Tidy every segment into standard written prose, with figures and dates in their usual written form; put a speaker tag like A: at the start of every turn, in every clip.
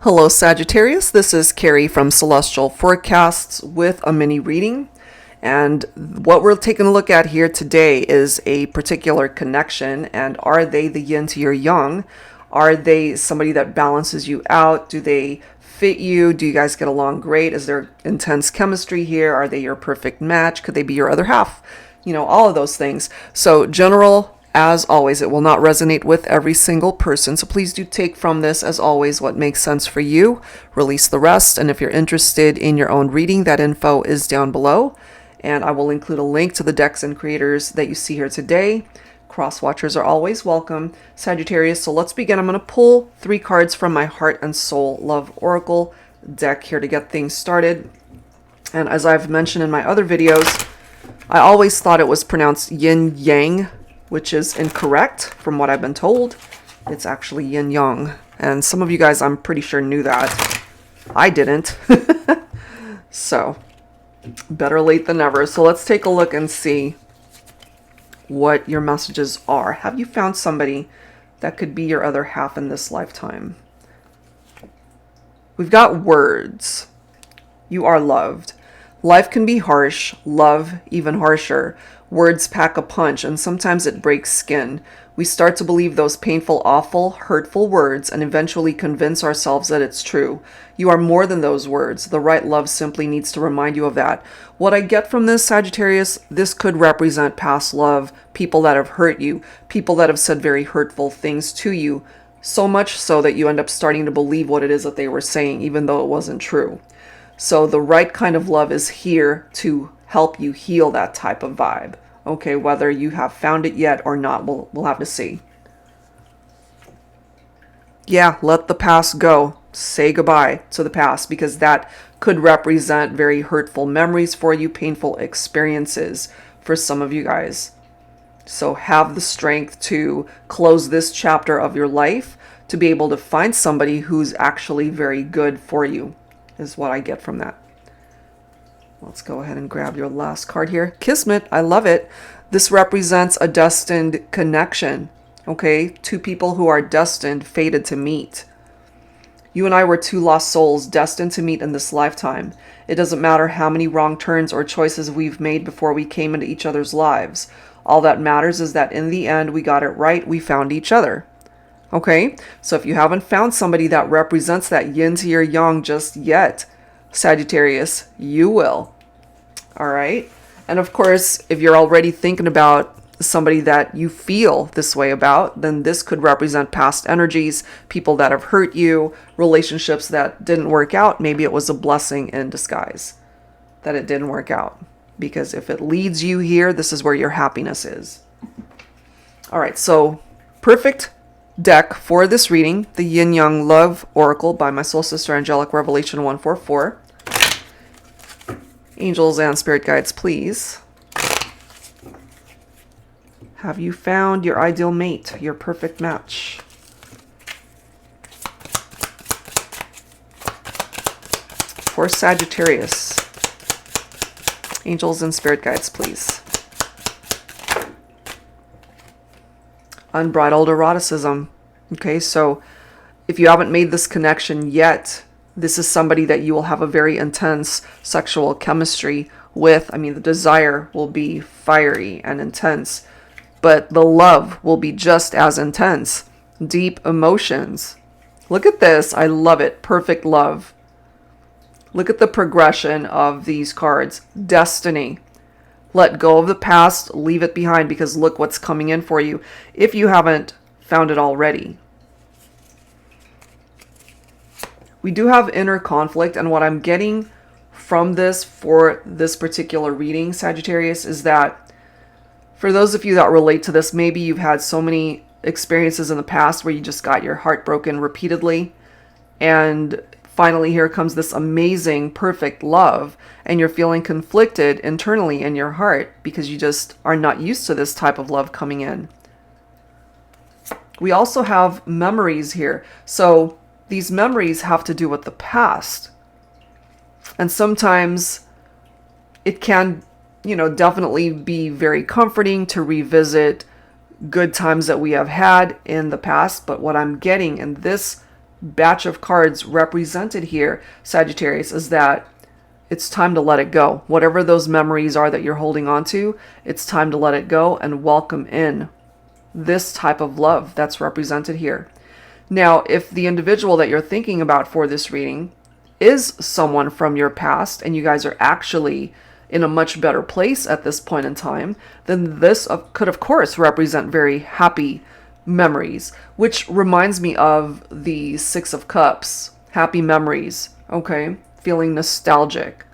A: Hello Sagittarius, this is Carrie from Celestial Forecasts with a mini reading. And what we're taking a look at here today is a particular connection. And are they the yin to your yang? Are they somebody that balances you out? Do they fit you? Do you guys get along great? Is there intense chemistry here? Are they your perfect match? Could they be your other half? You know, all of those things. So general, as always, it will not resonate with every single person. So please do take from this, as always, what makes sense for you. Release the rest. And if you're interested in your own reading, that info is down below. And I will include a link to the decks and creators that you see here today. Cross watchers are always welcome. Sagittarius, so let's begin. I'm going to pull 3 cards from my Heart and Soul Love Oracle deck here to get things started. And as I've mentioned in my other videos, I always thought it was pronounced yin yang, which is incorrect from what I've been told. It's actually yin yang. And some of you guys, I'm pretty sure, knew that. I didn't. So, better late than never. So let's take a look and see what your messages are. Have you found somebody that could be your other half in this lifetime? We've got words. You are loved. Life can be harsh, love even harsher. Words pack a punch, and sometimes it breaks skin. We start to believe those painful, awful, hurtful words and eventually convince ourselves that it's true. You are more than those words. The right love simply needs to remind you of that. What I get from this, Sagittarius, this could represent past love, people that have hurt you, people that have said very hurtful things to you, so much so that you end up starting to believe what it is that they were saying, even though it wasn't true. So the right kind of love is here to help you heal that type of vibe. Okay, whether you have found it yet or not, we'll have to see. Yeah, let the past go. Say goodbye to the past, because that could represent very hurtful memories for you, painful experiences for some of you guys. So have the strength to close this chapter of your life, to be able to find somebody who's actually very good for you, is what I get from that. Let's go ahead and grab your last card here. Kismet, I love it. This represents a destined connection. Okay, 2 people who are destined, fated to meet. You and I were 2 lost souls destined to meet in this lifetime. It doesn't matter how many wrong turns or choices we've made before we came into each other's lives. All that matters is that in the end, we got it right. We found each other. Okay, so if you haven't found somebody that represents that yin to your yang just yet, Sagittarius, you will. All right. And of course, if you're already thinking about somebody that you feel this way about, then this could represent past energies, people that have hurt you, relationships that didn't work out. Maybe it was a blessing in disguise that it didn't work out. Because if it leads you here, this is where your happiness is. All right. So perfect deck for this reading, the Yin Yang Love Oracle by my soul sister Angelic Revelation 144. Angels and spirit guides, please. Have you found your ideal mate, your perfect match? For Sagittarius, angels and spirit guides, please. Unbridled eroticism. Okay, so if you haven't made this connection yet, this is somebody that you will have a very intense sexual chemistry with. I mean, the desire will be fiery and intense, but the love will be just as intense. Deep emotions. Look at this. I love it. Perfect love. Look at the progression of these cards. Destiny. Let go of the past. Leave it behind, because look what's coming in for you if you haven't found it already. We do have inner conflict, and what I'm getting from this for this particular reading, Sagittarius, is that for those of you that relate to this, maybe you've had so many experiences in the past where you just got your heart broken repeatedly, and finally here comes this amazing, perfect love, and you're feeling conflicted internally in your heart because you just are not used to this type of love coming in. We also have memories here. So these memories have to do with the past. And sometimes it can, definitely be very comforting to revisit good times that we have had in the past. But what I'm getting in this batch of cards represented here, Sagittarius, is that it's time to let it go. Whatever those memories are that you're holding on to, it's time to let it go and welcome in this type of love that's represented here. Now, if the individual that you're thinking about for this reading is someone from your past and you guys are actually in a much better place at this point in time, then this could, of course, represent very happy memories, which reminds me of the Six of Cups, happy memories, okay? Feeling nostalgic.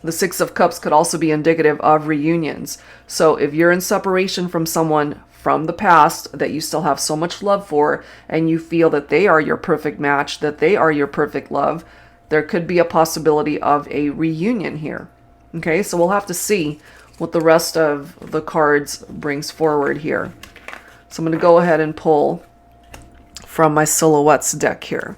A: The Six of Cups could also be indicative of reunions. So if you're in separation from someone from the past that you still have so much love for, and you feel that they are your perfect match, that they are your perfect love, there could be a possibility of a reunion here. Okay, so we'll have to see what the rest of the cards brings forward here. So I'm going to go ahead and pull from my Silhouettes deck here.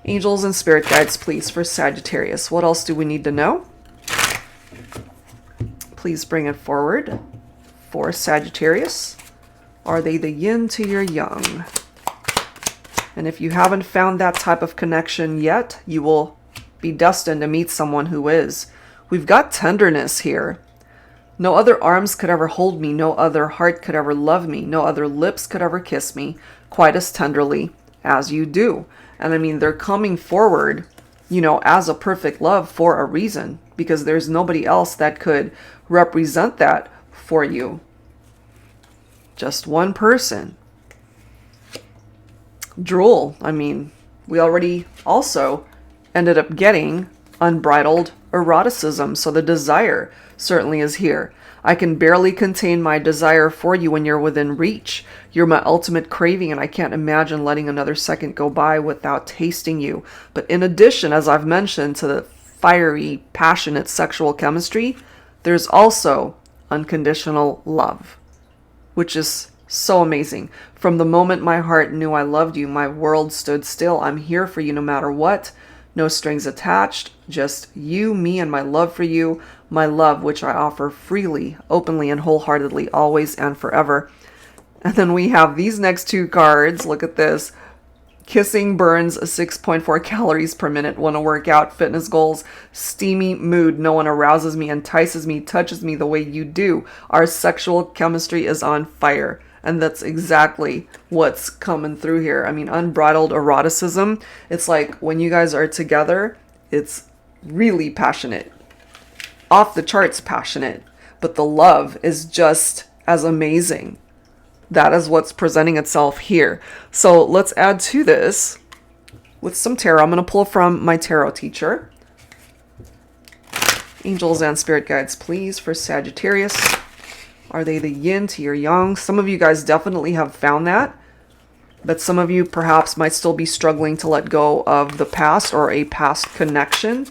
A: Angels and spirit guides, please, for Sagittarius. What else do we need to know? Please bring it forward for Sagittarius. Are they the yin to your yang? And if you haven't found that type of connection yet, you will be destined to meet someone who is. We've got tenderness here. No other arms could ever hold me. No other heart could ever love me. No other lips could ever kiss me quite as tenderly as you do. And I mean, they're coming forward, you know, as a perfect love for a reason, because there's nobody else that could represent that for you. Just one person. Drool. I mean, we already also ended up getting unbridled eroticism, so the desire certainly is here. I can barely contain my desire for you when you're within reach. You're my ultimate craving, and I can't imagine letting another second go by without tasting you. But in addition, as I've mentioned, to the fiery, passionate sexual chemistry, there's also unconditional love, which is so amazing. From the moment my heart knew I loved you, my world stood still. I'm here for you no matter what. No strings attached, just you, me, and my love for you. My love, which I offer freely, openly, and wholeheartedly, always and forever. And then we have these next two cards. Look at this. Kissing burns 6.4 calories per minute. Want to work out, fitness goals, steamy mood. No one arouses me, entices me, touches me the way you do. Our sexual chemistry is on fire. And that's exactly what's coming through here. I mean, unbridled eroticism. It's like when you guys are together, it's really passionate. Off the charts passionate. But the love is just as amazing. That is what's presenting itself here. So let's add to this with some tarot. I'm going to pull from my tarot teacher. Angels and spirit guides, please, for Sagittarius. Are they the yin to your yang? Some of you guys definitely have found that. But some of you perhaps might still be struggling to let go of the past or a past connection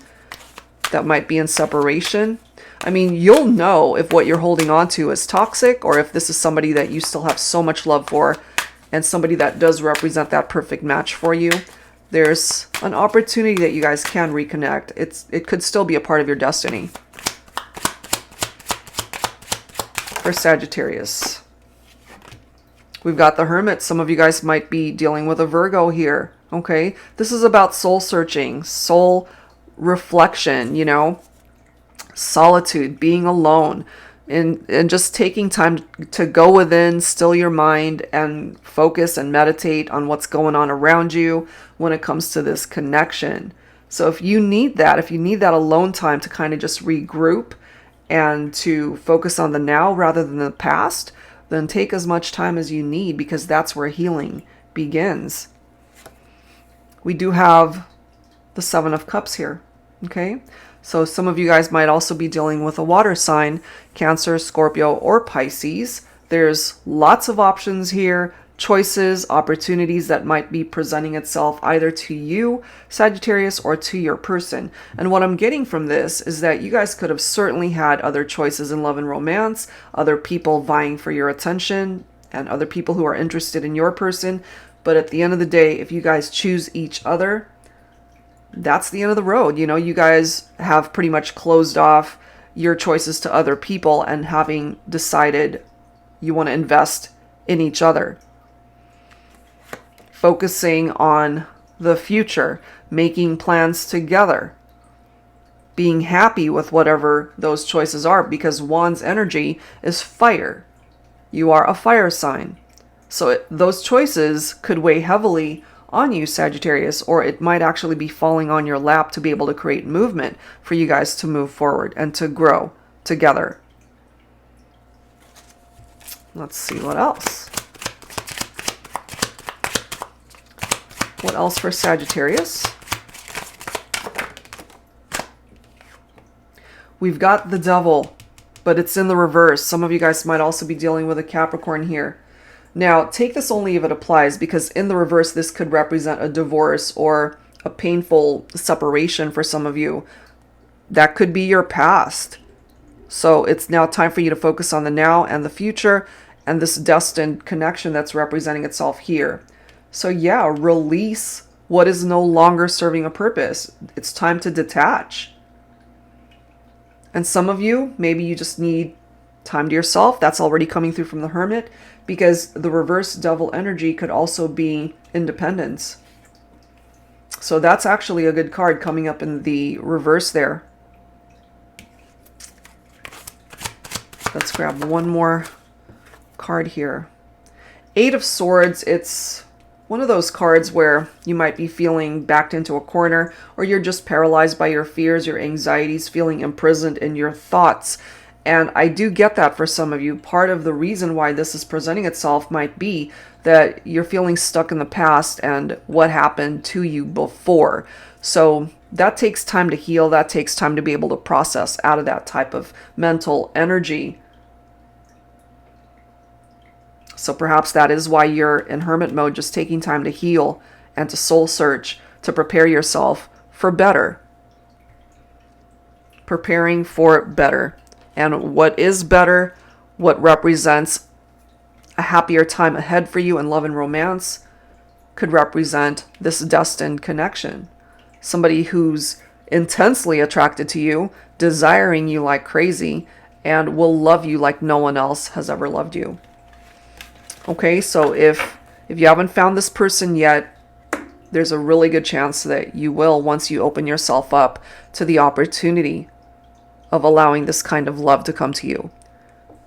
A: that might be in separation. I mean, you'll know if what you're holding on to is toxic or if this is somebody that you still have so much love for and somebody that does represent that perfect match for you. There's an opportunity that you guys can reconnect. It could still be a part of your destiny. For Sagittarius, we've got the Hermit. Some of you guys might be dealing with a Virgo here. Okay, this is about soul searching, soul reflection, you know, solitude, being alone, and just taking time to go within, still your mind, and focus and meditate on what's going on around you when it comes to this connection. So if you need that alone time to kind of just regroup and to focus on the now rather than the past, then take as much time as you need, because that's where healing begins. We do have the Seven of Cups here, okay? So some of you guys might also be dealing with a water sign, Cancer, Scorpio, or Pisces. There's lots of options here, choices, opportunities that might be presenting itself either to you, Sagittarius, or to your person. And what I'm getting from this is that you guys could have certainly had other choices in love and romance, other people vying for your attention, and other people who are interested in your person. But at the end of the day, if you guys choose each other, that's the end of the road. You know, you guys have pretty much closed off your choices to other people and having decided you want to invest in each other. focusing on the future, making plans together, being happy with whatever those choices are, because Wand's energy is fire. You are a fire sign. So those choices could weigh heavily on you, Sagittarius, or it might actually be falling on your lap to be able to create movement for you guys to move forward and to grow together. Let's see what else. What else for Sagittarius? We've got the Devil, but it's in the reverse. Some of you guys might also be dealing with a Capricorn here. Now, take this only if it applies, because in the reverse, this could represent a divorce or a painful separation for some of you. That could be your past. So it's now time for you to focus on the now and the future and this destined connection that's representing itself here. So yeah, release what is no longer serving a purpose. It's time to detach. And some of you, maybe you just need time to yourself. That's already coming through from the Hermit, because the reverse Devil energy could also be independence. So that's actually a good card coming up in the reverse there. Let's grab one more card here. Eight of Swords. It's one of those cards where you might be feeling backed into a corner, or you're just paralyzed by your fears, your anxieties, feeling imprisoned in your thoughts. And I do get that for some of you. Part of the reason why this is presenting itself might be that you're feeling stuck in the past and what happened to you before. So that takes time to heal. That takes time to be able to process out of that type of mental energy. So perhaps that is why you're in hermit mode, just taking time to heal and to soul search, to prepare yourself for better. Preparing for better. And what is better, what represents a happier time ahead for you in love and romance, could represent this destined connection. Somebody who's intensely attracted to you, desiring you like crazy, and will love you like no one else has ever loved you. Okay, so if you haven't found this person yet, there's a really good chance that you will once you open yourself up to the opportunity of allowing this kind of love to come to you.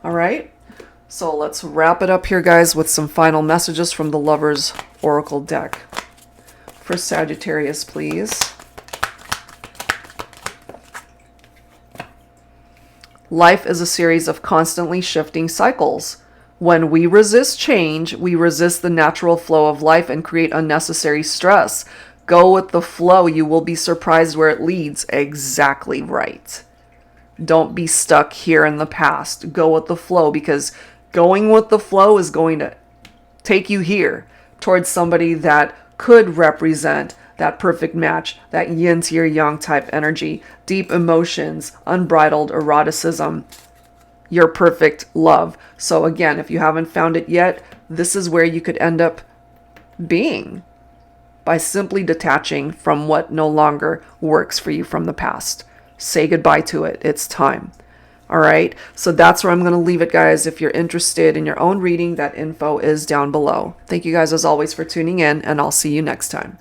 A: All right, so let's wrap it up here, guys, with some final messages from the Lover's Oracle deck. For Sagittarius, please. Life is a series of constantly shifting cycles. When we resist change, we resist the natural flow of life and create unnecessary stress. Go with the flow. You will be surprised where it leads. Exactly right. Don't be stuck here in the past. Go with the flow, because going with the flow is going to take you here towards somebody that could represent that perfect match, that yin to your yang type energy, deep emotions, unbridled eroticism, your perfect love. So again, if you haven't found it yet, this is where you could end up being, by simply detaching from what no longer works for you from the past. Say goodbye to it. It's time. All right. So that's where I'm going to leave it, guys. If you're interested in your own reading, that info is down below. Thank you guys as always for tuning in, and I'll see you next time.